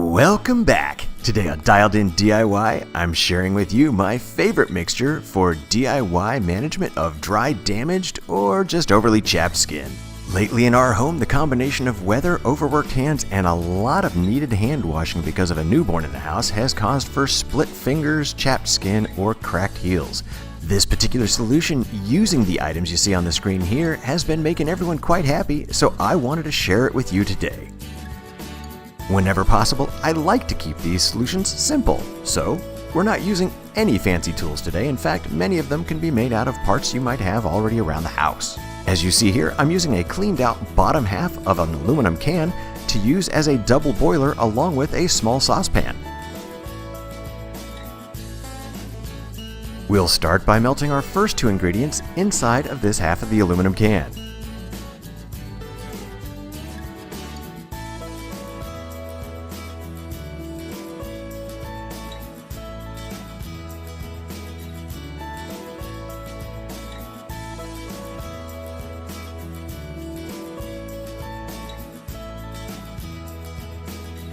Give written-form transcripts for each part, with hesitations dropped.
Welcome back! Today on Dialed In DIY, I'm sharing with you my favorite mixture for DIY management of dry, damaged, or just overly chapped skin. Lately in our home, the combination of weather, overworked hands, and a lot of needed hand washing because of a newborn in the house has caused for split fingers, chapped skin, or cracked heels. This particular solution, using the items you see on the screen here, has been making everyone quite happy, so I wanted to share it with you today. Whenever possible, I like to keep these solutions simple, so we're not using any fancy tools today. In fact, many of them can be made out of parts you might have already around the house. As you see here, I'm using a cleaned out bottom half of an aluminum can to use as a double boiler along with a small saucepan. We'll start by melting our first two ingredients inside of this half of the aluminum can.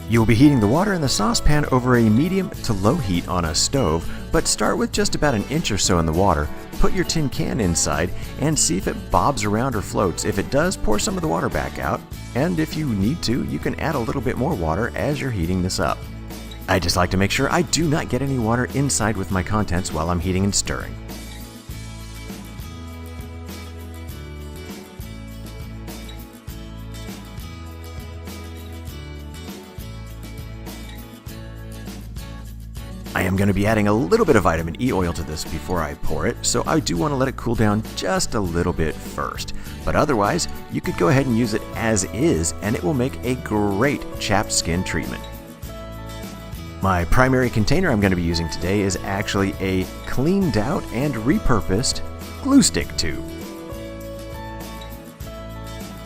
You'll be heating the water in the saucepan over a medium to low heat on a stove, but start with just about an inch or so in the water. Put your tin can inside and see if it bobs around or floats. If it does, pour some of the water back out, and if you need to, you can add a little bit more water as you're heating this up. I just like to make sure I do not get any water inside with my contents while I'm heating and stirring. I am going to be adding a little bit of vitamin E oil to this before I pour it, so I do want to let it cool down just a little bit first. But otherwise, you could go ahead and use it as is, and it will make a great chapped skin treatment. My primary container I'm going to be using today is actually a cleaned out and repurposed glue stick tube.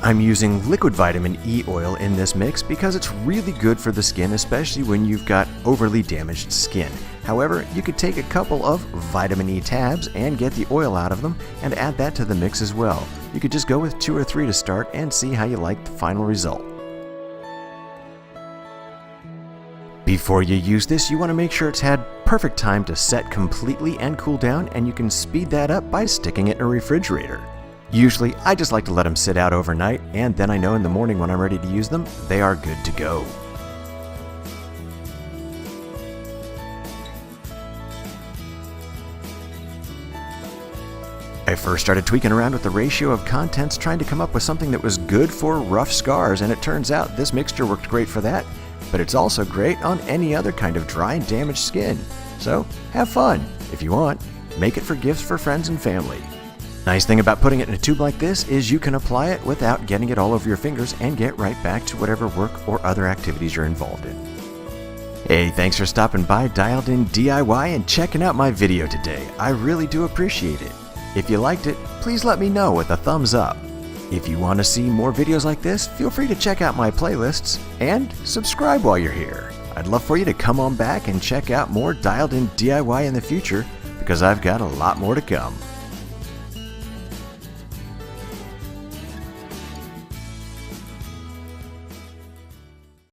I'm using liquid vitamin E oil in this mix because it's really good for the skin, especially when you've got overly damaged skin. However, you could take a couple of vitamin E tabs and get the oil out of them and add that to the mix as well. You could just go with 2 or 3 to start and see how you like the final result. Before you use this, you want to make sure it's had perfect time to set completely and cool down, and you can speed that up by sticking it in a refrigerator. Usually, I just like to let them sit out overnight, and then I know in the morning when I'm ready to use them, they are good to go. I first started tweaking around with the ratio of contents, trying to come up with something that was good for rough scars, and it turns out this mixture worked great for that, but it's also great on any other kind of dry and damaged skin. So, have fun. If you want, make it for gifts for friends and family. Nice thing about putting it in a tube like this is you can apply it without getting it all over your fingers and get right back to whatever work or other activities you're involved in. Hey, thanks for stopping by Dialed In DIY and checking out my video today. I really do appreciate it. If you liked it, please let me know with a thumbs up. If you want to see more videos like this, feel free to check out my playlists and subscribe while you're here. I'd love for you to come on back and check out more Dialed In DIY in the future because I've got a lot more to come.